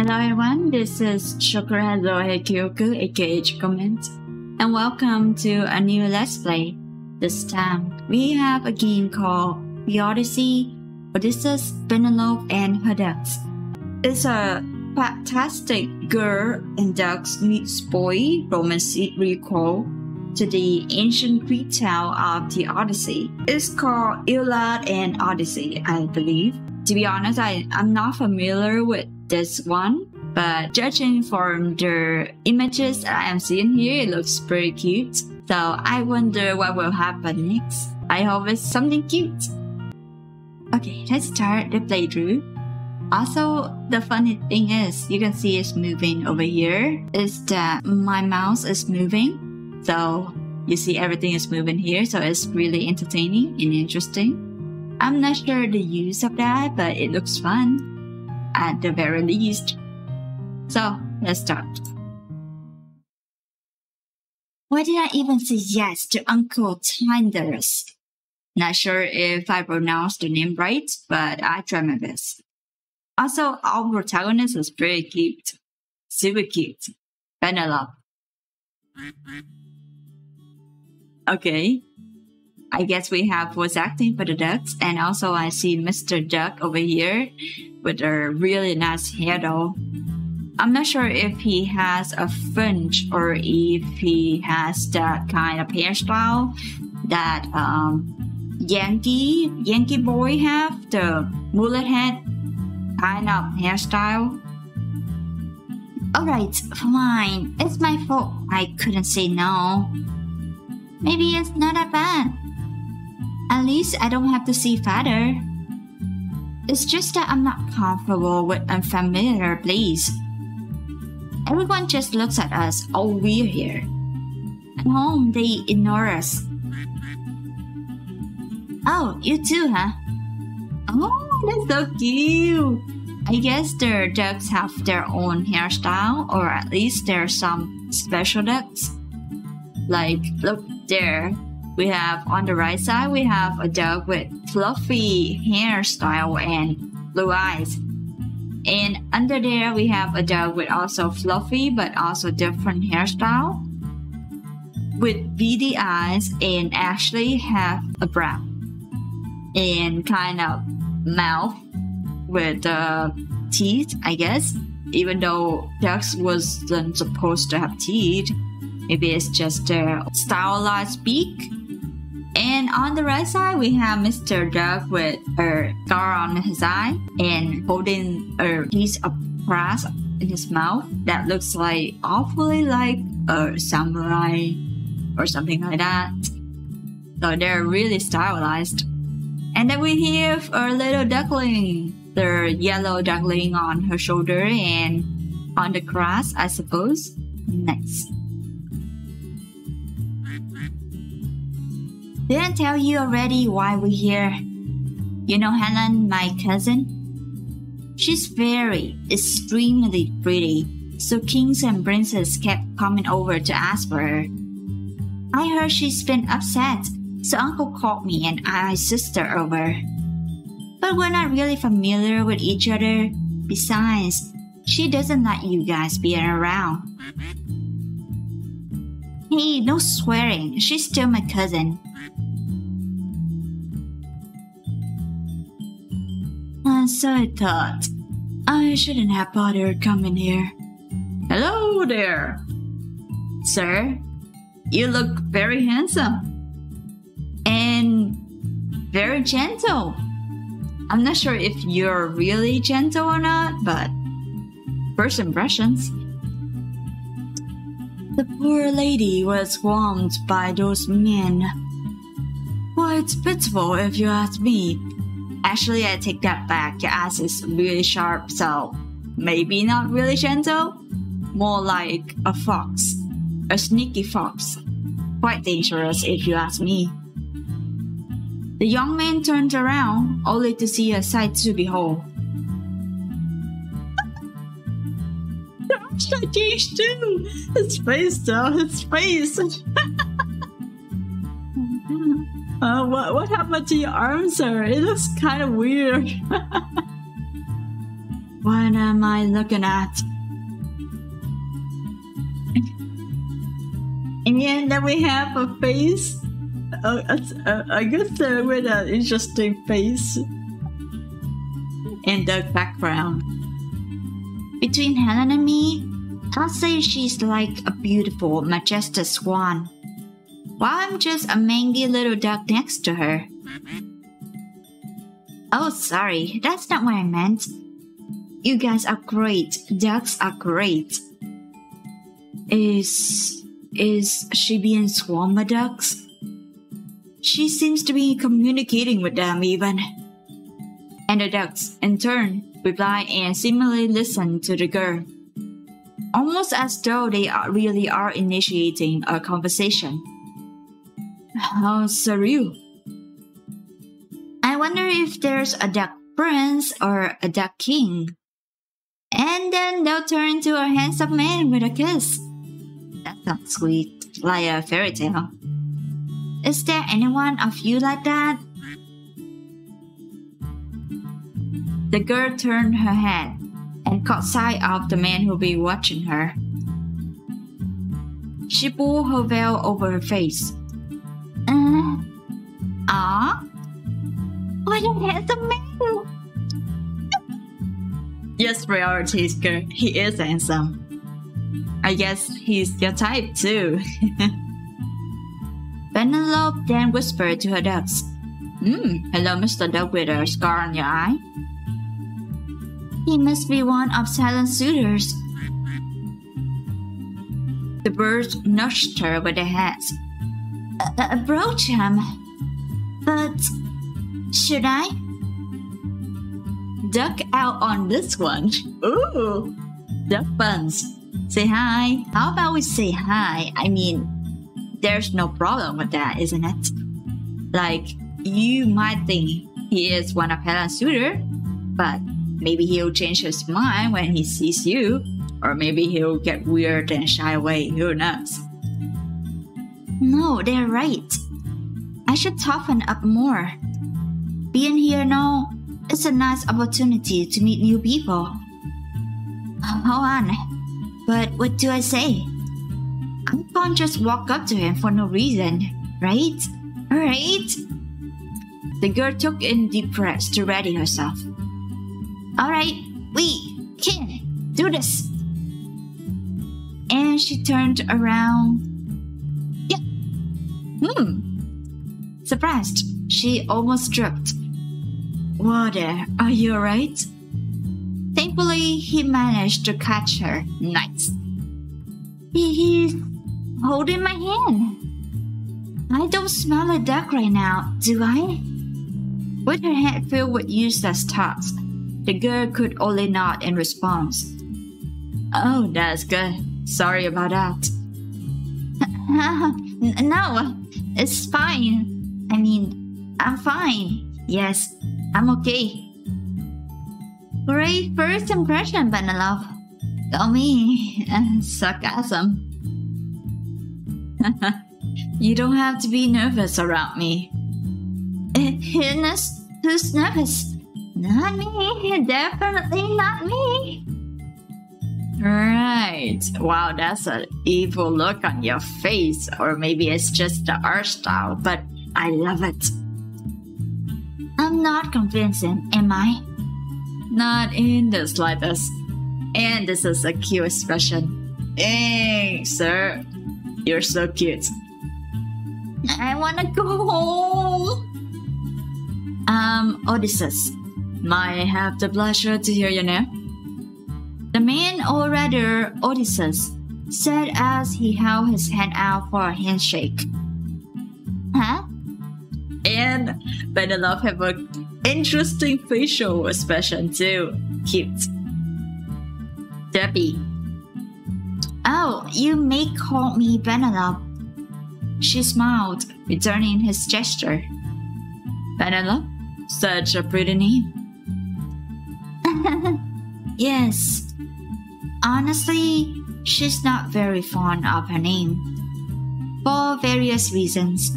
Hello everyone, this is Shokora Zouheikyoku aka chocomint, and welcome to a new Let's Play. This time, we have a game called Pre-Odyssey, Odysseus, Penelope and her ducks. It's a fantastic girl and ducks meets boy romance recall to the ancient Greek tale of the Odyssey. It's called Iliad and Odyssey, I believe. To be honest, I'm not familiar with this one, but judging from the images that I am seeing here, it looks pretty cute. So I wonder what will happen next. I hope it's something cute. Okay, let's start the playthrough. Also, the funny thing is, you can see it's moving over here, is that my mouse is moving. So you see everything is moving here, so it's really entertaining and interesting. I'm not sure the use of that, but it looks fun at the very least. So let's start. Why did I even say yes to Uncle Tinders? Not sure if I pronounced the name right, but I try my best. Also, our protagonist is pretty cute. Super cute. Penelope. Okay. I guess we have voice acting for the ducks, and also I see Mr. Duck over here with a really nice hair though. I'm not sure if he has a fringe or if he has that kind of hairstyle that Yankee boy have, the mullet head kind of hairstyle. Alright, fine. It's my fault I couldn't say no. Maybe it's not that bad. At least I don't have to see father. It's just that I'm not comfortable with unfamiliar place. Everyone just looks at us all weird here. At home, they ignore us. Oh, you too, huh? Oh, that's so cute. I guess their ducks have their own hairstyle, or at least there are some special ducks. Like, look there. We have on the right side, we have a duck with fluffy hairstyle and blue eyes. And under there, we have a duck with also fluffy but also different hairstyle with beady eyes and actually have a brown and kind of mouth with teeth, I guess. Even though ducks wasn't supposed to have teeth, maybe it's just a stylized beak. And on the right side, we have Mr. Duck with a scar on his eye and holding a piece of grass in his mouth that looks like awfully like a samurai or something like that. So they're really stylized. And then we have a little duckling, the yellow duckling on her shoulder and on the grass, I suppose. Nice. Didn't I tell you already why we're here? You know Helen, my cousin? She's very, extremely pretty, so kings and princes kept coming over to ask for her. I heard she's been upset, so Uncle called me and my sister over. But we're not really familiar with each other. Besides, she doesn't like you guys being around. Hey, no swearing, she's still my cousin. So I thought, I shouldn't have bothered coming here. Hello there! Sir, you look very handsome. And very gentle. I'm not sure if you're really gentle or not, but first impressions. The poor lady was swarmed by those men. Quite pitiful if you ask me. Actually, I take that back. Your ass is really sharp, so maybe not really gentle. More like a fox. A sneaky fox. Quite dangerous if you ask me. The young man turned around, only to see a sight to behold. Gosh, I changed too! His face though, his face! What happened to your arm, sir? It looks kind of weird. What am I looking at? And then we have a face. I guess with an interesting face. In the background. Between Helen and me, I'll say she's like a beautiful, majestic swan, while I'm just a mangy little duck next to her. Oh, sorry, that's not what I meant. You guys are great. Ducks are great. Is she being swarmed by ducks? She seems to be communicating with them even. And the ducks, in turn, reply and seemingly listen to the girl, almost as though they really are initiating a conversation. How surreal. I wonder if there's a duck prince or a duck king. And then they'll turn to a handsome man with a kiss. That sounds sweet, like a fairy tale. Is there anyone of you like that? The girl turned her head and caught sight of the man who'd be watching her. She pulled her veil over her face. What a handsome man! Yes, priorities, girl. He is handsome. I guess he's your type too. Penelope then whispered to her ducks. Hello, Mr. Duck with a scar on your eye. He must be one of Silent's suitors. The birds nudged her with their heads. Approach him. But should I? Duck out on this one. Ooh, duck buns. Say hi. How about we say hi? I mean, there's no problem with that, isn't it? Like, you might think he is one of Helen's suitors, but maybe he'll change his mind when he sees you, or maybe he'll get weird and shy away, who knows? No, they're right. I should toughen up more. Being here now is a nice opportunity to meet new people. Hold on, but what do I say? I can't just walk up to him for no reason, right? Alright? The girl took in deep breaths to ready herself. Alright, we can do this. And she turned around. Yeah. Surprised, she almost tripped. Whoa there, are you alright? Thankfully, he managed to catch her. Nice. He's holding my hand. I don't smell a duck right now, do I? With her head filled with useless thoughts, the girl could only nod in response. Oh, that's good. Sorry about that. No, it's fine. I mean, I'm fine. Yes, I'm okay. Great first impression, Penelope. Call me sarcasm. You don't have to be nervous around me. Who's nervous? Not me. Definitely not me. Right. Wow, that's an evil look on your face. Or maybe it's just the art style, but I love it. I'm not convincing, am I? Not in the slightest. And this is a cute expression. Hey, sir. You're so cute. I wanna go home. Odysseus. Might I have the pleasure to hear your name? The man, or rather Odysseus, said as he held his hand out for a handshake. Huh? And Penelope have an interesting facial expression too. Cute. Debbie. Oh, you may call me Penelope. She smiled, returning his gesture. Penelope? Such a pretty name. Yes. Honestly, she's not very fond of her name. For various reasons.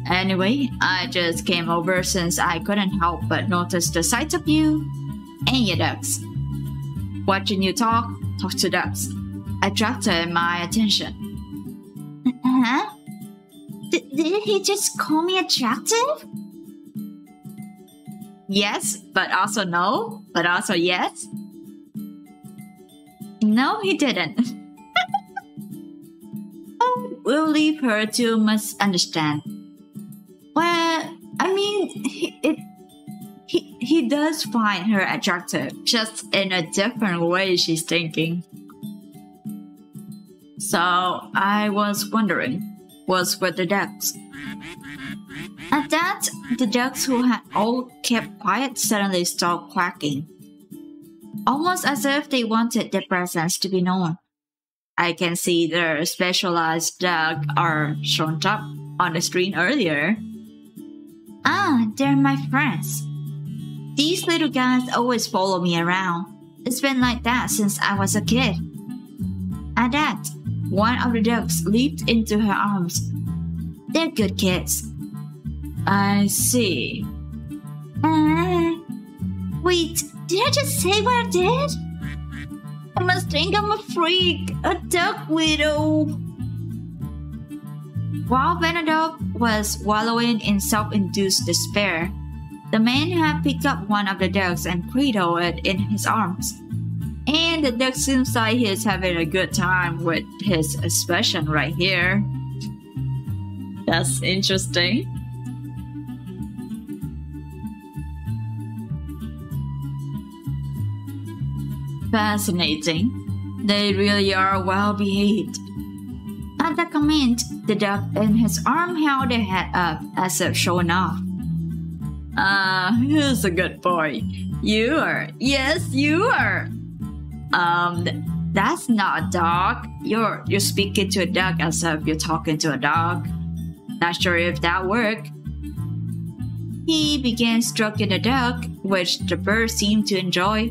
Anyway, I just came over since I couldn't help but notice the sight of you and your ducks. Watching you talk to ducks attracted my attention. Huh? Did he just call me attractive? Yes, but also no, but also yes. No, he didn't. We'll leave her to misunderstand. Well, I mean, he does find her attractive, just in a different way she's thinking. So I was wondering, what's with the ducks? At that, the ducks who had all kept quiet suddenly stopped quacking, almost as if they wanted their presence to be known. I can see their specialized duck are shown up on the screen earlier. Ah, they're my friends. These little guys always follow me around. It's been like that since I was a kid. At that, one of the ducks leaped into her arms. They're good kids. I see. Wait, did I just say what I did? I must think I'm a freak, a duck widow. While Penelope was wallowing in self-induced despair, the man had picked up one of the ducks and cradled it in his arms. And the duck seems like he's having a good time with his expression right here. That's interesting. Fascinating. They really are well behaved. At that comment, the duck in his arm held their head up as if showing off. He's a good boy. You are. Yes, you are. That's not a dog. You're speaking to a duck as if you're talking to a dog. Not sure if that worked. He began stroking the duck, which the bird seemed to enjoy.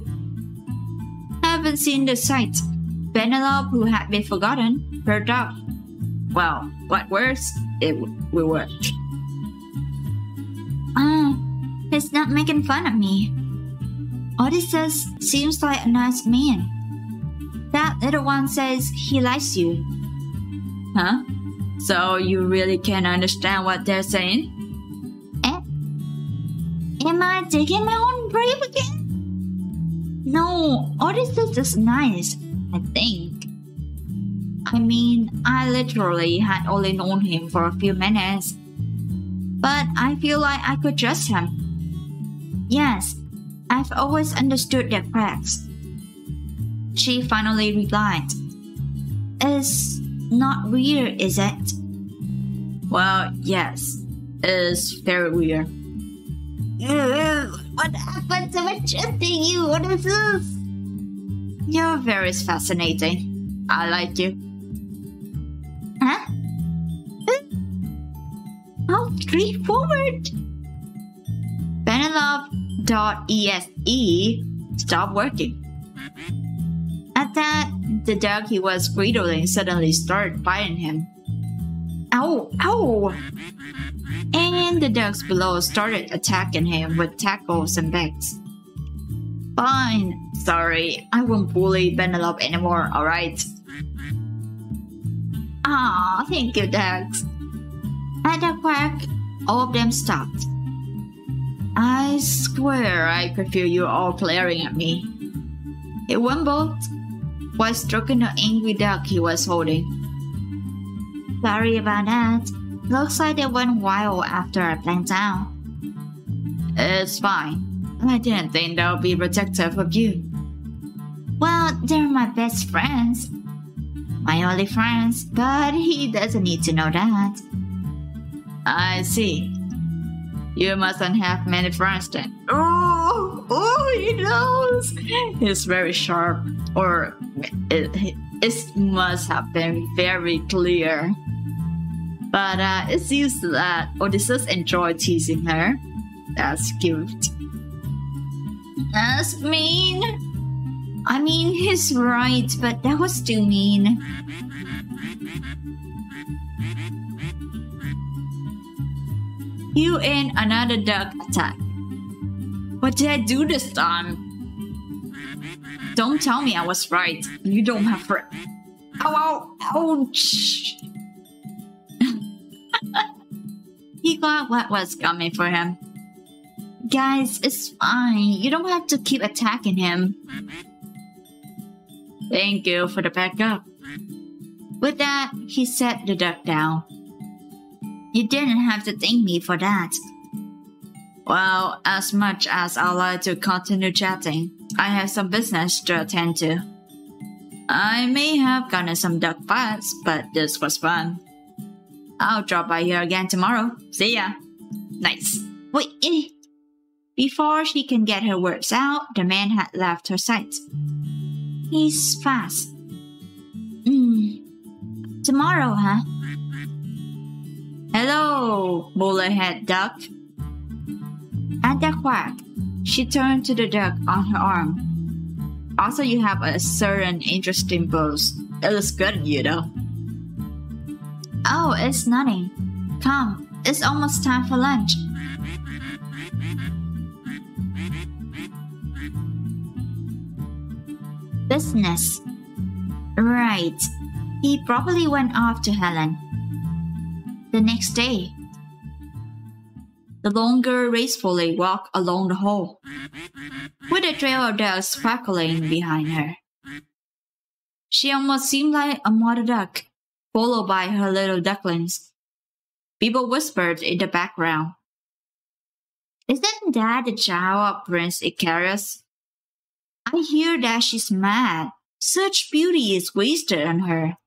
Haven't seen the sight. Penelope, who had been forgotten, perked up. Well, what worse? It will work. He's not making fun of me. Odysseus seems like a nice man. That little one says he likes you. Huh? So you really can't understand what they're saying? Am I digging my own grave again? No, Odysseus is nice, I think. I mean, I literally had only known him for a few minutes. But I feel like I could trust him. Yes, I've always understood their cracks. She finally replied. It's not weird, is it? Well, yes. It's very weird. What happened to my trusting you? What is this? You're very fascinating. I like you. Huh? How straightforward. Penelope.exe stopped working. At that, the dog he was cradling suddenly started biting him. Ow! Ow! And the ducks below started attacking him with tackles and bags. Fine. Sorry, I won't bully Penelope anymore, alright? Aw, thank you, ducks. At a quack, all of them stopped. I swear I could feel you all glaring at me. He wimbled while stroking the angry duck he was holding. Sorry about that. Looks like they went wild after I blanked out. It's fine. I didn't think they'll be protective of you. Well, they're my best friends. My only friends, but he doesn't need to know that. I see. You mustn't have many friends then. Oh, he knows. He's very sharp, or it must have been very clear. But it seems that Odysseus enjoyed teasing her. That's cute. That's mean. I mean, he's right, but that was too mean. You and another duck attack. What did I do this time? Don't tell me I was right. You don't have friends. Ow, ow, ouch. He got what was coming for him. Guys, it's fine. You don't have to keep attacking him. Thank you for the backup. With that, he set the duck down. You didn't have to thank me for that. Well, as much as I'd like to continue chatting, I have some business to attend to. I may have gotten some duck bites, but this was fun. I'll drop by here again tomorrow. See ya. Nice. Wait, Before she can get her words out, the man had left her sight. He's fast. Tomorrow, huh? Hello, bullet-head duck. At that quack, she turned to the duck on her arm. Also, you have a certain interesting pose. It looks good on you, though. Oh, it's nothing. Come, it's almost time for lunch. Business. Right. He probably went off to Helen. The next day, the lone girl gracefully walked along the hall, with a trail of ducks sparkling behind her. She almost seemed like a mother duck, followed by her little ducklings. People whispered in the background. Isn't that the child of Prince Icarus? I hear that she's mad. Such beauty is wasted on her.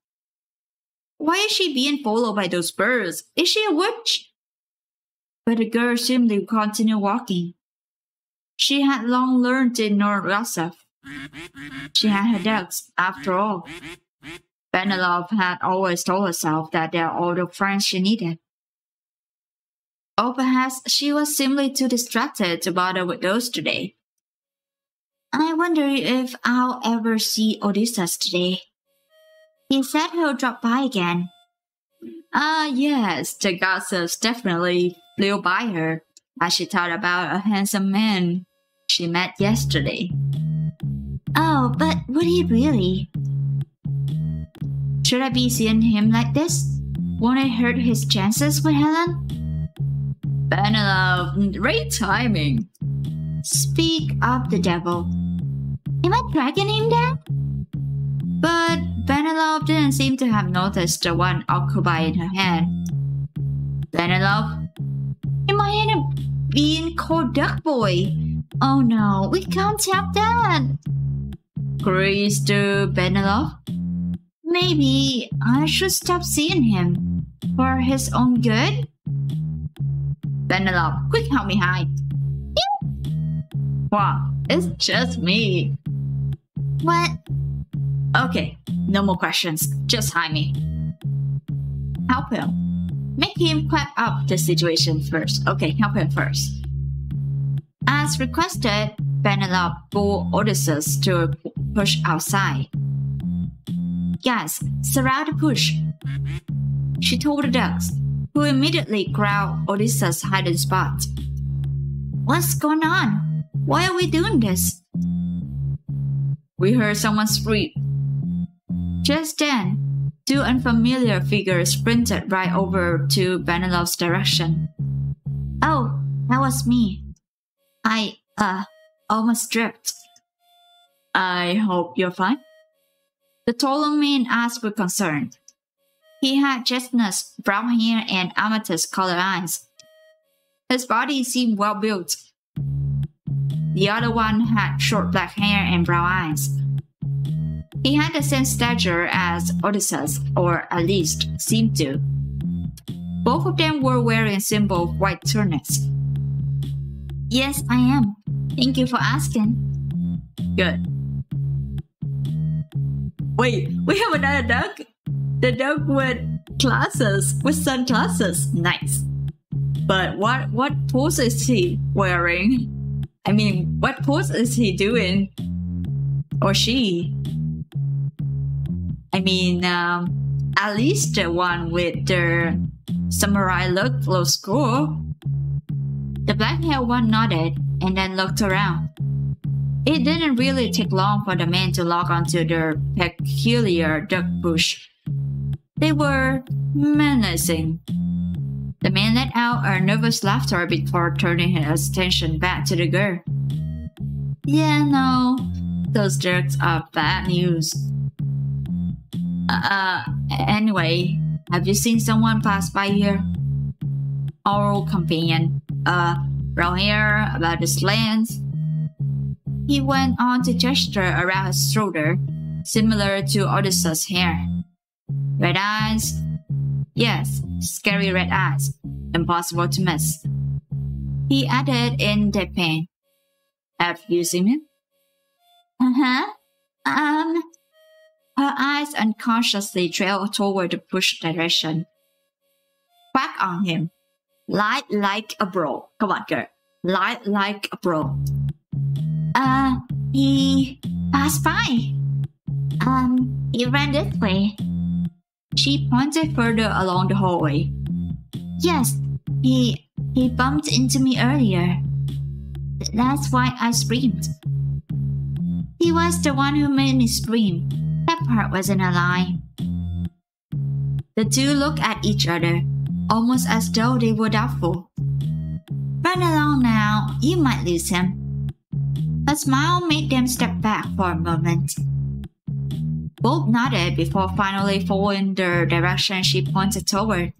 Why is she being followed by those birds? Is she a witch? But the girl simply continued walking. She had long learned to ignore gossip. She had her ducks, after all. Penelope had always told herself that they are all the friends she needed. Or perhaps she was simply too distracted to bother with those today. I wonder if I'll ever see Odysseus today. He said he'll drop by again. Yes, the gossips definitely flew by her as she thought about a handsome man she met yesterday. Oh, but would he really? Should I be seeing him like this? Won't it hurt his chances with Helen? Penelope, great timing. Speak of the devil. Am I dragging him down? But Penelope didn't seem to have noticed the one occupied in her hand. Penelope? Am I in a being called Duck Boy? Oh no, we can't have that. Grease to Penelope? Maybe I should stop seeing him for his own good? Penelope, quick help me hide. Wow, it's just me. What? Okay, no more questions. Just hide me. Help him. Make him quack up the situation first. Okay, help him first. As requested, Penelope pulled Odysseus to a push outside. Guys, surround the push. She told the ducks, who immediately grabbed Odysseus' hiding spot. What's going on? Why are we doing this? We heard someone scream. Just then, two unfamiliar figures sprinted right over to Penelope's direction. Oh, that was me. I, almost tripped. I hope you're fine? The taller man asked with concern. He had chestnut brown hair and amethyst-colored eyes. His body seemed well-built. The other one had short black hair and brown eyes. He had the same stature as Odysseus, or at least seemed to. Both of them were wearing simple white tunics. Yes, I am. Thank you for asking. Good. Wait, we have another duck? The duck with glasses, with sunglasses. Nice. But what pose is he wearing? I mean, what pose is he doing? Or she? I mean, at least the one with the samurai look looks cool. The black-haired one nodded and then looked around. It didn't really take long for the men to lock onto their peculiar duck bush. They were menacing. The man let out a nervous laughter before turning his attention back to the girl. Yeah, no, those ducks are bad news. Anyway, have you seen someone pass by here? Our companion, brown hair, about his length. He went on to gesture around his shoulder, similar to Odysseus' hair. Red eyes? Yes, scary red eyes. Impossible to miss. He added in deadpan. Have you seen him? Her eyes unconsciously trailed toward the bush direction. Back on him. Lie like a bro. Come on, girl. Lie like a bro. He passed by. He ran this way. She pointed further along the hallway. Yes, he bumped into me earlier. That's why I screamed. He was the one who made me scream. That part wasn't a lie. The two looked at each other, almost as though they were doubtful. Run along now, you might lose him. A smile made them step back for a moment. Both nodded before finally following the direction she pointed toward.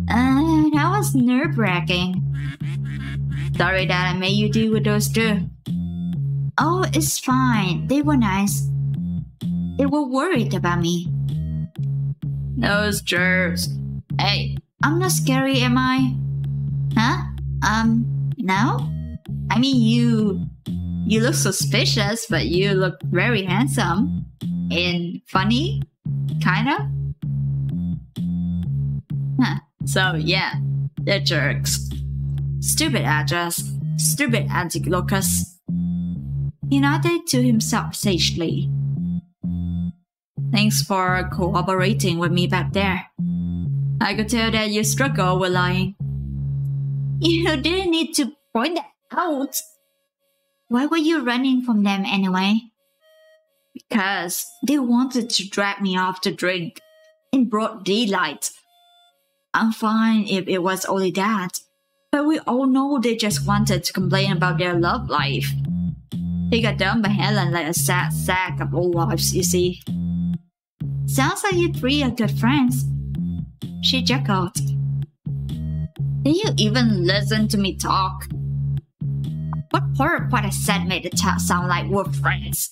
That was nerve-wracking. Sorry that I made you deal with those two. Oh, it's fine. They were nice. They were worried about me. Those jerks. Hey, I'm not scary, am I? Huh? No? I mean, you look suspicious, but you look very handsome. And funny, kinda. So yeah, they're jerks. Stupid address. Stupid Antilochus. He nodded to himself sagely. Thanks for cooperating with me back there. I could tell that you struggle with lying. You didn't need to point that out. Why were you running from them anyway? Because they wanted to drag me off to drink in broad daylight. I'm fine if it was only that, but we all know they just wanted to complain about their love life. They got dumped by Helen like a sad sack of old wives, you see. Sounds like you three are good friends. She chuckled. Did you even listen to me talk? What part of what I said made the talk sound like we're friends?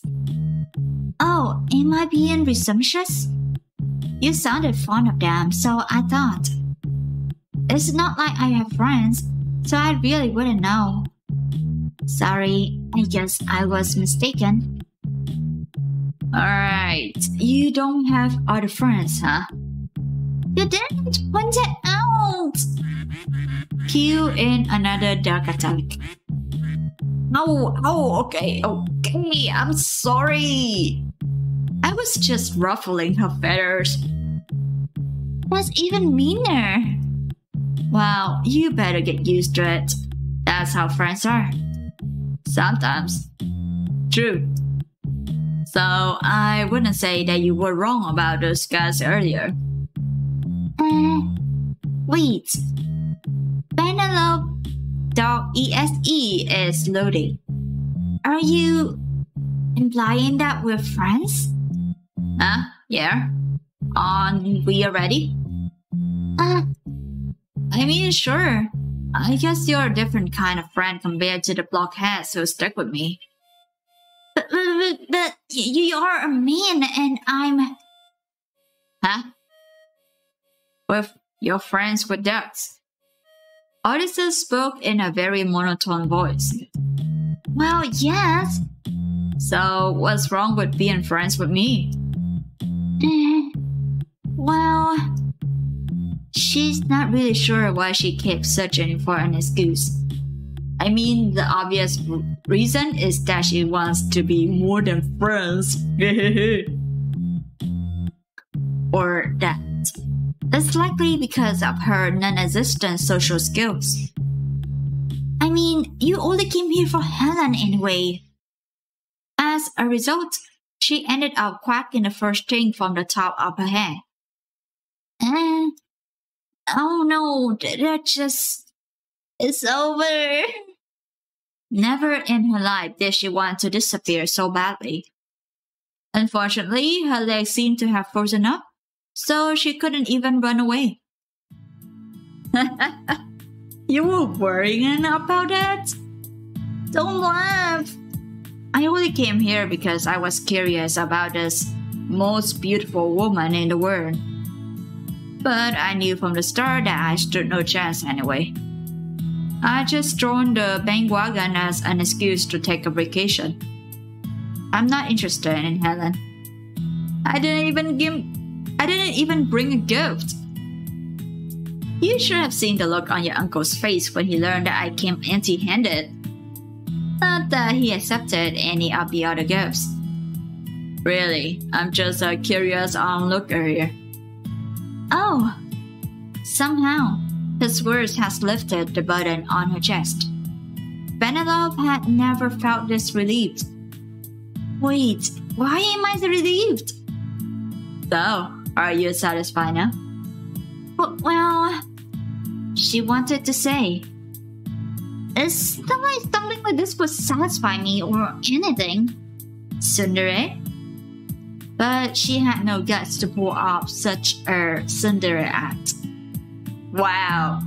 Oh, am I being presumptuous? You sounded fond of them, so I thought. It's not like I have friends, so I really wouldn't know. Sorry, I guess I was mistaken. Alright, you don't have other friends, huh? You didn't point it out! Cue in another dark attack. Okay, I'm sorry. I was just ruffling her feathers. That's even meaner. Well, you better get used to it. That's how friends are. Sometimes. True. So, I wouldn't say that you were wrong about those guys earlier. Wait. Penelope.exe is loading. Are you implying that we're friends? Huh? Yeah. We are ready? I mean, sure. I guess you're a different kind of friend compared to the blockheads who stuck with me. But you are a man and I'm... Huh? You're friends with ducks. Odysseus spoke in a very monotone voice. Well, yes. So, what's wrong with being friends with me? Well... She's not really sure why she kept searching for an excuse. I mean, the obvious reason is that she wants to be more than friends. Or that. It's likely because of her non-existent social skills. I mean, you only came here for Helen anyway. As a result, she ended up quacking the first thing from the top of her head. And, oh no, that just, it's over. Never in her life did she want to disappear so badly. Unfortunately, her legs seemed to have frozen up, so she couldn't even run away. You were worrying about that? Don't laugh. I only came here because I was curious about this most beautiful woman in the world. But I knew from the start that I stood no chance anyway. I just joined the bandwagon as an excuse to take a vacation. I'm not interested in Helen. I didn't even bring a gift. You should have seen the look on your uncle's face when he learned that I came empty-handed. Not that he accepted any of the other gifts. Really, I'm just a curious onlooker here. Oh, somehow, his words has lifted the burden on her chest. Penelope had never felt this relieved. Wait, why am I relieved? So, are you satisfied now? Well, she wanted to say. It's not like something like this would satisfy me or anything. Tsundere? But she had no guts to pull off such a tsundere act. Wow.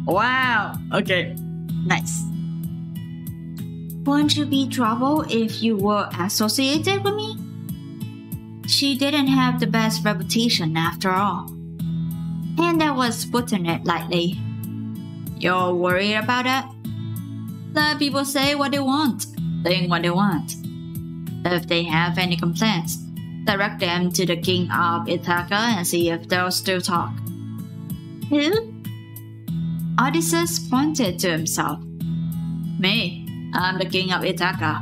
Wow. Okay. Nice. Wouldn't you be trouble if you were associated with me? She didn't have the best reputation after all. And that was putting it lightly. You're worried about that? Let people say what they want, think what they want. If they have any complaints, direct them to the king of Ithaca and see if they'll still talk. Who? Odysseus pointed to himself. Me, I'm the king of Ithaca.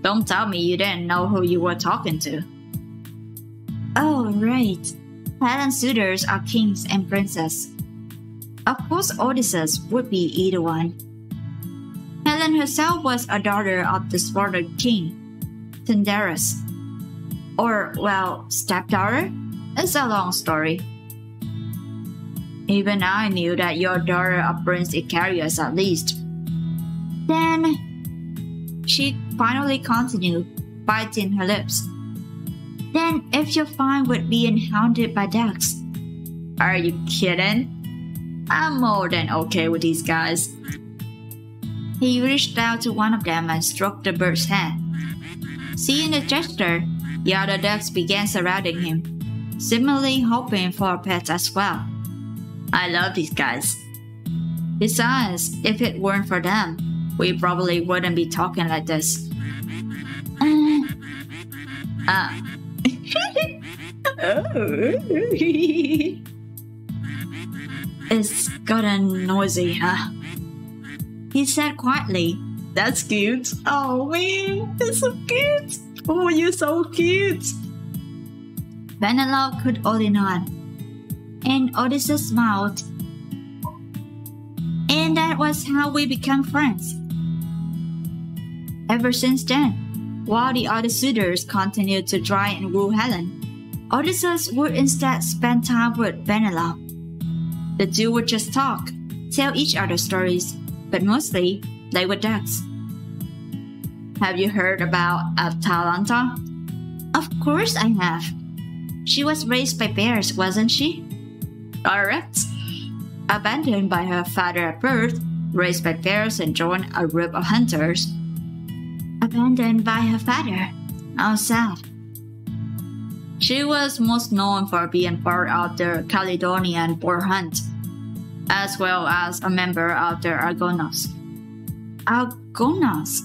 Don't tell me you didn't know who you were talking to. Oh, right. Helen's suitors are kings and princes. Of course Odysseus would be either one. Helen herself was a daughter of the slaughtered king, Tyndareus. Or, well, stepdaughter? It's a long story. Even I knew that your daughter of Prince Icarius at least. Then, she finally continued, biting her lips. Then, if you're fine with being hounded by ducks. Are you kidding? I'm more than okay with these guys. He reached out to one of them and stroked the bird's head. Seeing the gesture, the other ducks began surrounding him, seemingly hoping for a pet as well. I love these guys. Besides, if it weren't for them, we probably wouldn't be talking like this. It's gotten noisy, huh? He said quietly. That's cute. Oh man, it's so cute. Oh, you're so cute. Penelope could only nod. And Odysseus smiled. And that was how we became friends. Ever since then, while the other suitors continued to try and woo Helen, Odysseus would instead spend time with Penelope. The two would just talk, tell each other stories, but mostly they were ducks. Have you heard about Atalanta? Of course I have. She was raised by bears, wasn't she? Correct. Abandoned by her father at birth, raised by bears and joined a group of hunters. Abandoned by her father? How sad. She was most known for being part of the Caledonian boar hunt, as well as a member of the Argonauts. Argonauts?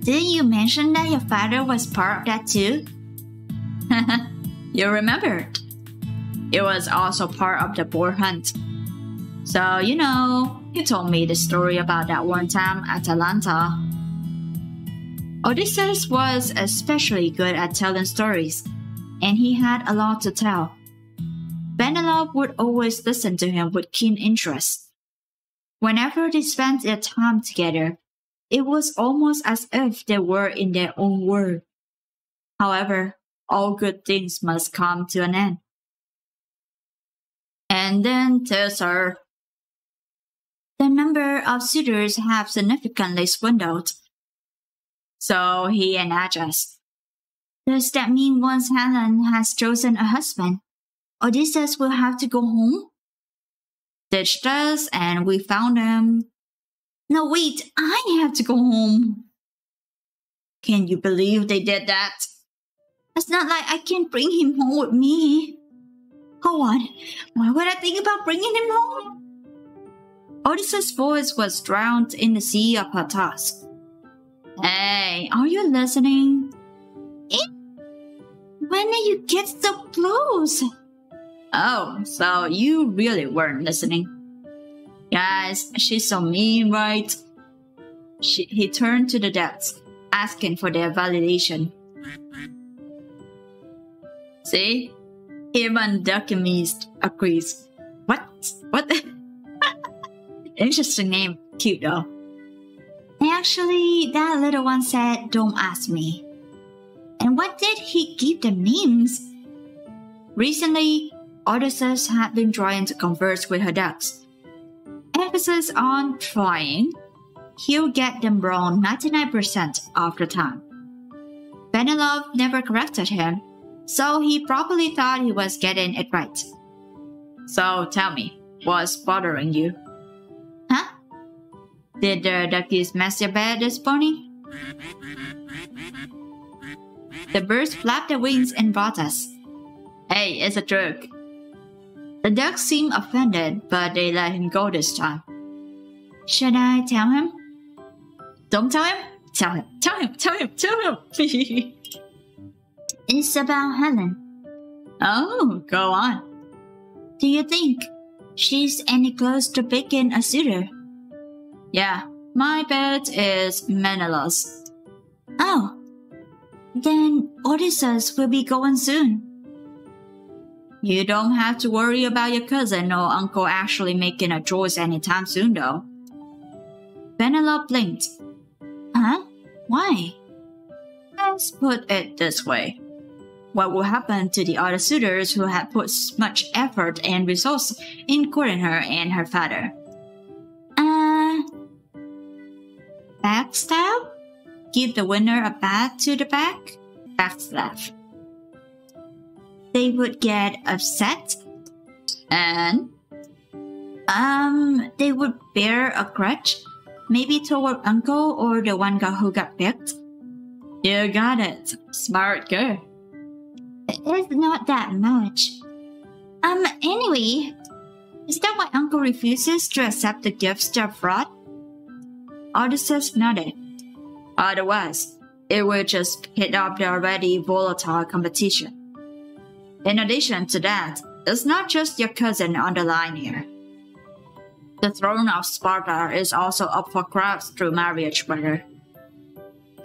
Didn't you mention that your father was part of that too? You remembered. He was also part of the boar hunt. So, you know, he told me the story about that one time at Atalanta. Odysseus was especially good at telling stories, and he had a lot to tell. Penelope would always listen to him with keen interest. Whenever they spent their time together, It was almost as if they were in their own world. However, all good things must come to an end. And then tells her, the number of suitors have significantly swindled. So he engages. Does that mean once Helen has chosen a husband, Odysseus will have to go home? Ditched us and we found him. No, wait, I have to go home. Can you believe they did that? It's not like I can bring him home with me. Hold on, why would I think about bringing him home? Odysseus' voice was drowned in the sea of her thoughts. Hey, are you listening? When did you get so close? Oh, so you really weren't listening. Guys, she's so mean, right? He turned to the desk, asking for their validation. See? Even Duckymist agrees. What? Interesting name. Cute though. Actually, that little one said, don't ask me. And what did he give them names? Recently, Odysseus had been trying to converse with her ducks. Emphasis on trying. He'll get them wrong 99% of the time. Penelope never corrected him, so he probably thought he was getting it right. So tell me, what's bothering you? Huh? Did the duckies mess your bed this morning? The birds flapped their wings and brought us. Hey, it's a joke. The ducks seemed offended, but they let him go this time. Should I tell him? Don't tell him? Tell him. It's about Helen. Oh, go on. Do you think she's any close to picking a suitor? Yeah, my bet is Menelaus. Oh, then Odysseus will be going soon. You don't have to worry about your cousin or uncle actually making a choice anytime soon, though. Penelope blinked. Huh? Why? Let's put it this way. What will happen to the other suitors who had put much effort and resource in courting her and her father? Backstab? Give the winner a bat to the back? Backstab. They would get upset and they would bear a grudge, maybe toward uncle or the one guy who got picked. You got it. Smart girl. It's not that much. Anyway, is that why uncle refuses to accept the gifts they're brought? Odysseus nodded. Otherwise, it would just hit up the already volatile competition. In addition to that, it's not just your cousin on the line here. The throne of Sparta is also up for grabs through marriage, brother.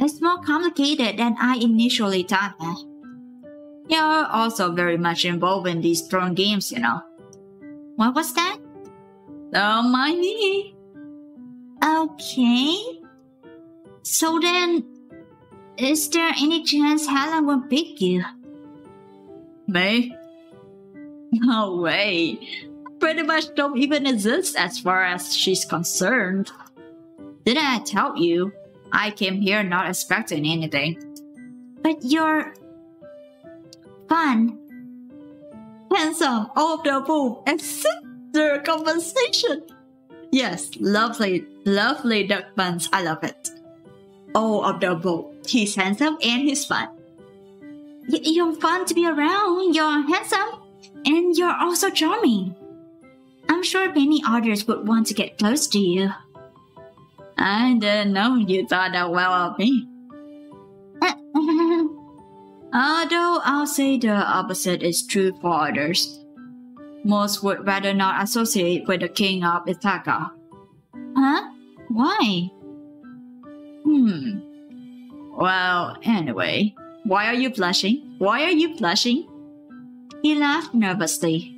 It's more complicated than I initially thought. You're also very much involved in these throne games, you know. What was that? Don't mind me. Okay. So then, is there any chance Helen will pick you? Me? No way. Pretty much don't even exist as far as she's concerned. Didn't I tell you? I came here not expecting anything. But you're fun, handsome, all of the above, except the conversation. Yes, lovely duck buns. I love it. All of the above. He's handsome and he's fun. You're fun to be around. You're handsome, and you're also charming. I'm sure many others would want to get close to you. I didn't know you thought that well of me. Although I'll say the opposite is true for others. Most would rather not associate with the king of Ithaca. Huh? Why? Well, anyway, why are you blushing? He laughed nervously.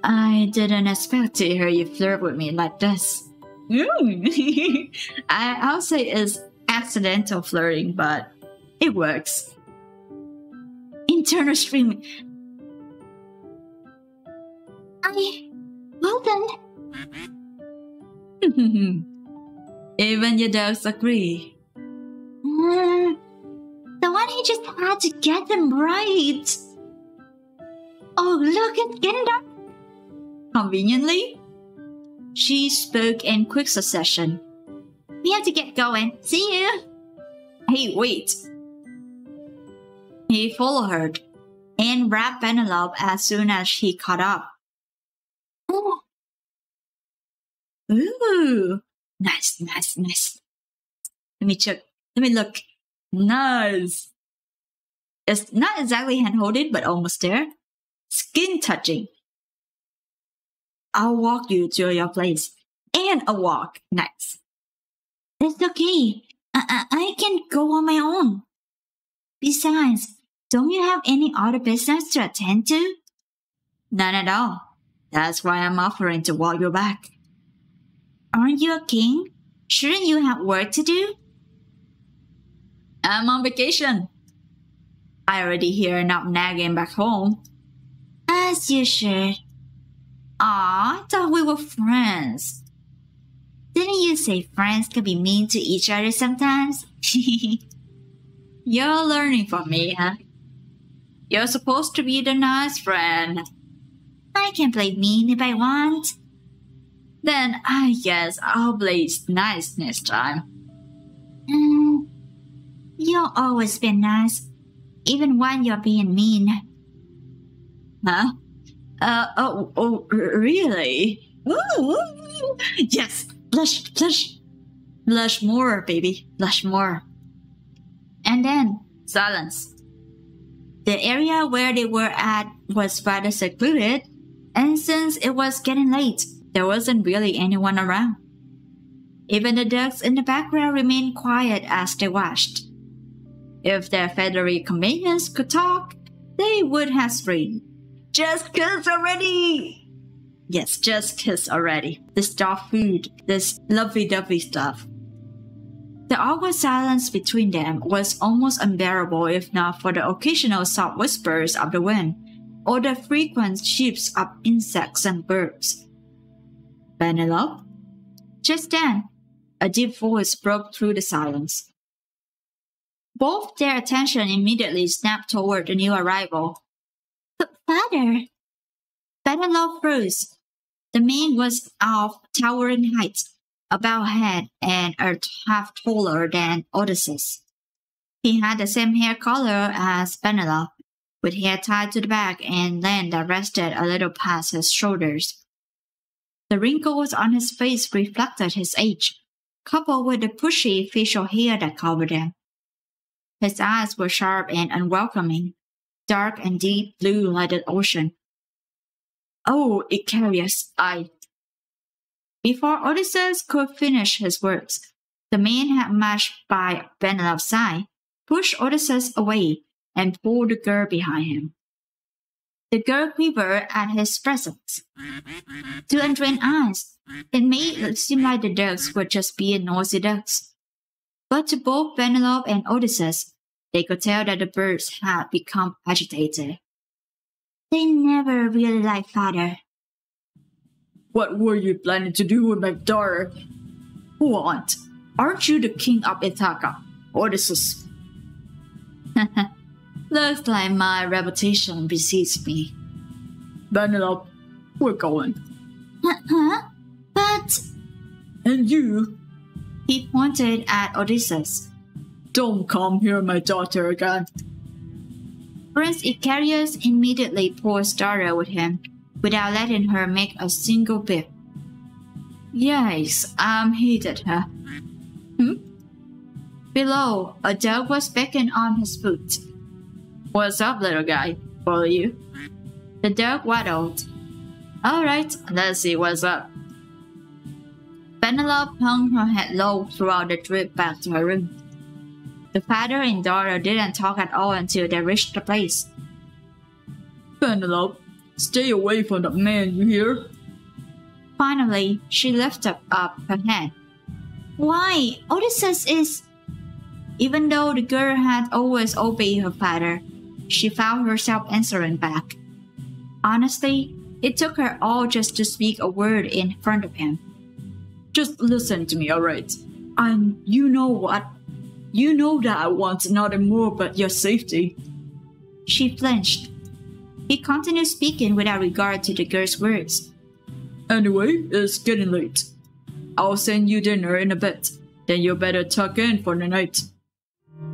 I didn't expect to hear you flirt with me like this. I'll say it's accidental flirting, but it works. Internal streaming. Well then. Even your dogs agree. The one he just had to get them right. Oh, look, it's getting dark. Conveniently, she spoke in quick succession. We have to get going. See you. Hey, wait. He followed her and wrapped Penelope as soon as he caught up. Oh. Ooh, nice. Let me check. Let me look. Nice. It's not exactly hand-holding, but almost there. Skin touching. I'll walk you to your place. And a walk. Nice. It's okay. I can go on my own. Besides, don't you have any other business to attend to? None at all. That's why I'm offering to walk you back. Aren't you a king? Shouldn't you have work to do? I'm on vacation. I already hear enough nagging back home. As you should. Aw, I thought we were friends. Didn't you say friends could be mean to each other sometimes? You're learning from me, huh? You're supposed to be the nice friend. I can play mean if I want. Then I guess I'll play nice next time. You'll always be nice, even when you're being mean. Huh? Really? Ooh, yes, blush. Blush more, baby, blush more. And then, silence. The area where they were at was rather secluded, and since it was getting late, there wasn't really anyone around. Even the ducks in the background remained quiet as they watched. If their feathery companions could talk, they would have screamed, "Just kiss already!" Yes, just kiss already. This dog food, this lovey-dovey stuff. The awkward silence between them was almost unbearable if not for the occasional soft whispers of the wind or the frequent chirps of insects and birds. Penelope? Just then, a deep voice broke through the silence. Both their attention immediately snapped toward the new arrival. Father! Penelope froze. The man was of towering height, about head and a half taller than Odysseus. He had the same hair color as Penelope, with hair tied to the back and length that rested a little past his shoulders. The wrinkles on his face reflected his age, coupled with the bushy facial hair that covered them. His eyes were sharp and unwelcoming, dark and deep blue like the ocean. "Oh, Icarius, Before Odysseus could finish his words, the man had marched by Penelope's side, pushed Odysseus away, and pulled the girl behind him. The girl quivered at his presence. To untrained eyes, it made it seem like the ducks were just being noisy ducks. But to both Penelope and Odysseus, they could tell that the birds had become agitated. They never really liked father. "What were you planning to do with my daughter? What? Aren't you the king of Ithaca, Odysseus?" Looks like my reputation precedes me. "Penelope, we're going." Huh? But... "And you?" He pointed at Odysseus. "Don't come near my daughter again." Prince Icarius immediately pulled his daughter with him, without letting her make a single bip. "Yes, I'm hated her." Below, a dog was pecking on his foot. "What's up, little guy? Follow you?" The dog waddled. "All right, let's see what's up." Penelope hung her head low throughout the trip back to her room. The father and daughter didn't talk at all until they reached the place. "Penelope, stay away from the man, you hear?" Finally, she lifted up her hand. Why, Odysseus is... Even though the girl had always obeyed her father, she found herself answering back. Honestly, it took her all just to speak a word in front of him. Just listen to me, alright? And you know what? You know that I want nothing more but your safety. She flinched. He continued speaking without regard to the girl's words. Anyway, it's getting late. I'll send you dinner in a bit. Then you better tuck in for the night.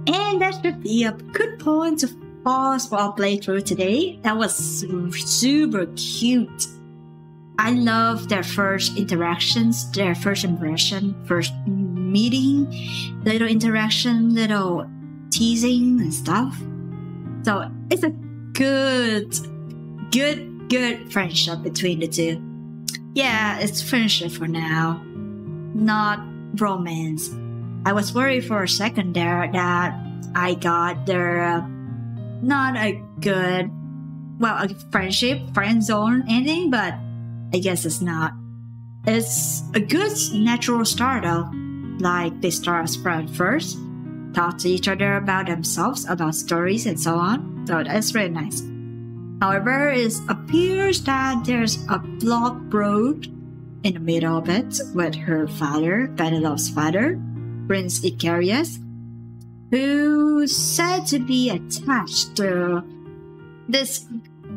And that should be a good point to pause for our playthrough today. That was super cute. I love their first interactions, their first impression, first meeting, little interaction, little teasing and stuff. So it's a good friendship between the two. Yeah, it's friendship for now, not romance. I was worried for a second there that I got their not a good, a friendship, friend zone ending, but I guess it's not. It's a good natural start though. Like they start as friends first, talk to each other about themselves, about stories and so on. So that's really nice. However, it appears that there's a blocked road in the middle of it with her father, Penelope's father, Prince Icarius, who's said to be attached to this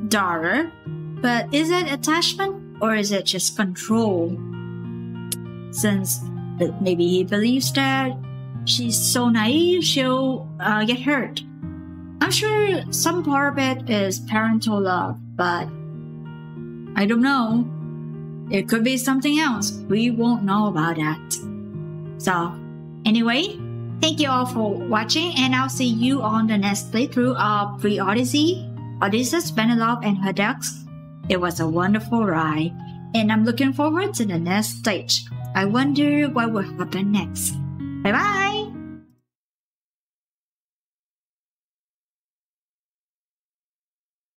daughter. But is it attachment or is it just control? Since maybe he believes that she's so naive, she'll get hurt. I'm sure some part of it is parental love, but I don't know. It could be something else. We won't know about that. So, anyway, thank you all for watching, and I'll see you on the next playthrough of Pre-Odyssey, Odysseus, Penelope, and her ducks. It was a wonderful ride, and I'm looking forward to the next stage. I wonder what will happen next. Bye bye!